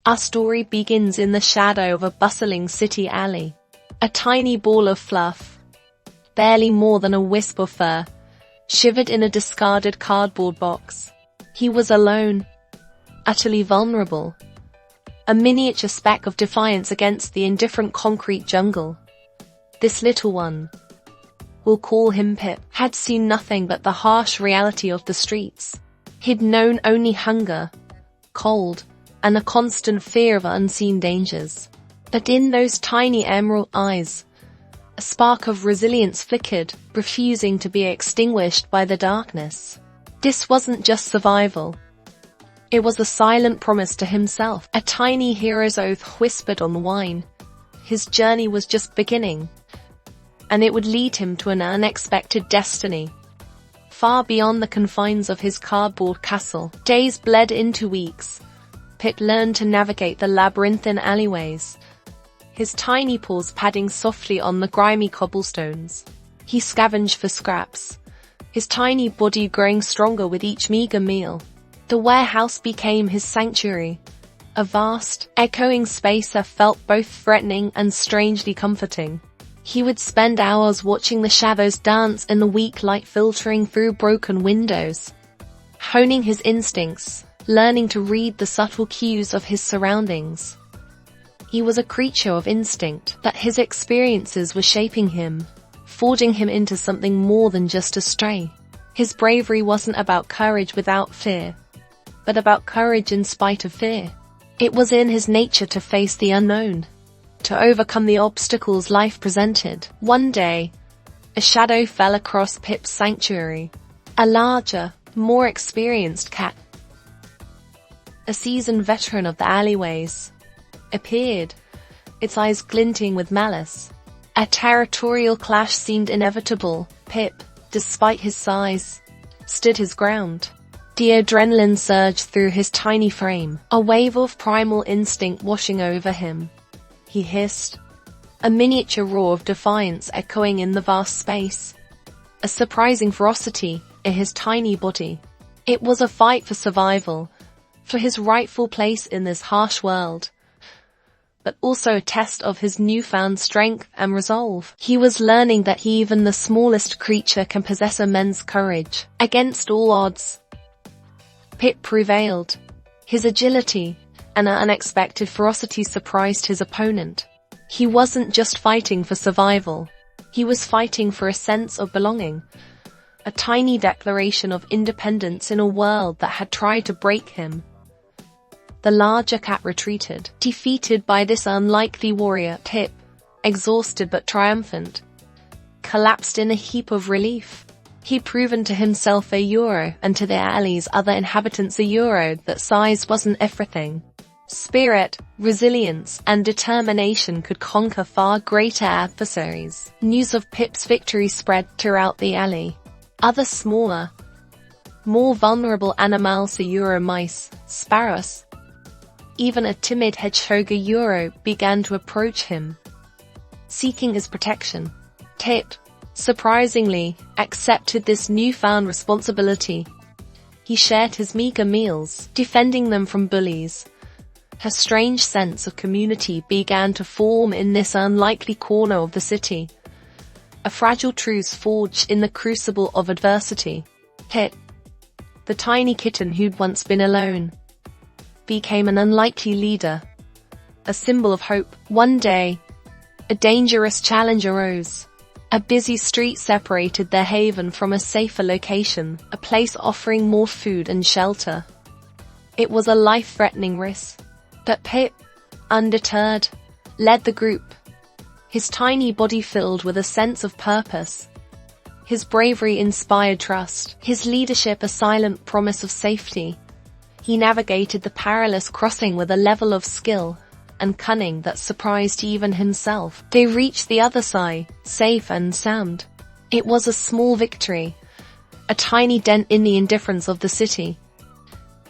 Our story begins in the shadow of a bustling city alley. A tiny ball of fluff, barely more than a wisp of fur, shivered in a discarded cardboard box. He was alone, utterly vulnerable, a miniature speck of defiance against the indifferent concrete jungle. This little one, we'll call him Pip, had seen nothing but the harsh reality of the streets. He'd known only hunger, cold, and a constant fear of unseen dangers. But in those tiny emerald eyes, a spark of resilience flickered, refusing to be extinguished by the darkness. This wasn't just survival. It was a silent promise to himself, a tiny hero's oath whispered on the wine. His journey was just beginning, and it would lead him to an unexpected destiny. Far beyond the confines of his cardboard castle, days bled into weeks. Pip learned to navigate the labyrinthine alleyways, his tiny paws padding softly on the grimy cobblestones. He scavenged for scraps, his tiny body growing stronger with each meager meal. The warehouse became his sanctuary, a vast, echoing space that felt both threatening and strangely comforting. He would spend hours watching the shadows dance in the weak light filtering through broken windows, honing his instincts, learning to read the subtle cues of his surroundings. He was a creature of instinct, but his experiences were shaping him, forging him into something more than just a stray. His bravery wasn't about courage without fear, but about courage in spite of fear. It was in his nature to face the unknown, to overcome the obstacles life presented. One day, a shadow fell across Pip's sanctuary. A larger, more experienced cat, a seasoned veteran of the alleyways, appeared, its eyes glinting with malice. A territorial clash seemed inevitable. Pip, despite his size, stood his ground. The adrenaline surged through his tiny frame, a wave of primal instinct washing over him. He hissed, a miniature roar of defiance echoing in the vast space, a surprising ferocity in his tiny body. It was a fight for survival, for his rightful place in this harsh world, but also a test of his newfound strength and resolve. He was learning that even the smallest creature can possess immense courage. Against all odds, Pip prevailed. His agility and unexpected ferocity surprised his opponent. He wasn't just fighting for survival. He was fighting for a sense of belonging, a tiny declaration of independence in a world that had tried to break him. The larger cat retreated, defeated by this unlikely warrior. Pip, exhausted but triumphant, collapsed in a heap of relief. He'd proven to himself and to the alley's other inhabitants that size wasn't everything. Spirit, resilience, and determination could conquer far greater adversaries. News of Pip's victory spread throughout the alley. Other smaller, more vulnerable animals, mice, sparrows, even a timid hedgehog began to approach him, seeking his protection. Pip, surprisingly, accepted this newfound responsibility. He shared his meager meals, defending them from bullies. A strange sense of community began to form in this unlikely corner of the city, a fragile truce forged in the crucible of adversity. Pip, the tiny kitten who'd once been alone, became an unlikely leader, a symbol of hope. One day, a dangerous challenge arose. A busy street separated their haven from a safer location, a place offering more food and shelter. It was a life-threatening risk, but Pip, undeterred, led the group, his tiny body filled with a sense of purpose. His bravery inspired trust, his leadership a silent promise of safety. He navigated the perilous crossing with a level of skill and cunning that surprised even himself. They reached the other side, safe and sound. It was a small victory, a tiny dent in the indifference of the city,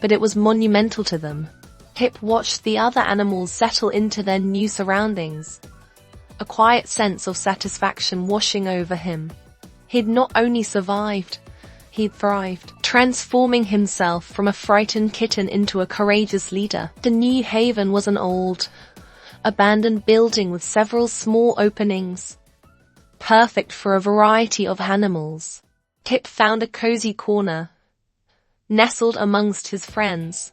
but it was monumental to them. Pip watched the other animals settle into their new surroundings, a quiet sense of satisfaction washing over him. He'd not only survived, he thrived, transforming himself from a frightened kitten into a courageous leader. The new haven was an old, abandoned building with several small openings, perfect for a variety of animals. Kit found a cozy corner, nestled amongst his friends,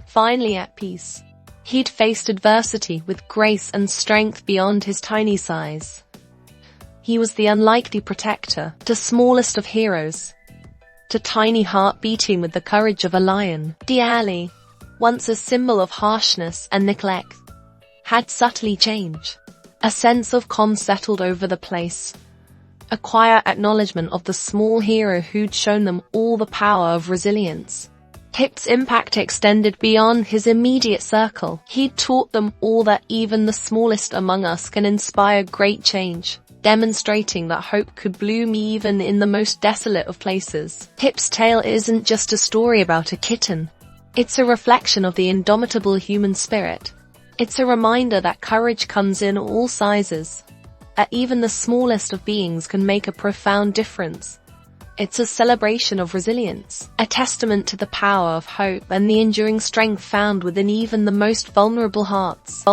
finally at peace. He'd faced adversity with grace and strength beyond his tiny size. He was the unlikely protector, the smallest of heroes, the tiny heart beating with the courage of a lion. The alley, once a symbol of harshness and neglect, had subtly changed. A sense of calm settled over the place, a quiet acknowledgement of the small hero who'd shown them all the power of resilience. Kit's impact extended beyond his immediate circle. He'd taught them all that even the smallest among us can inspire great change, demonstrating that hope could bloom even in the most desolate of places. Kit's tale isn't just a story about a kitten. It's a reflection of the indomitable human spirit. It's a reminder that courage comes in all sizes, that even the smallest of beings can make a profound difference. It's a celebration of resilience, a testament to the power of hope and the enduring strength found within even the most vulnerable hearts.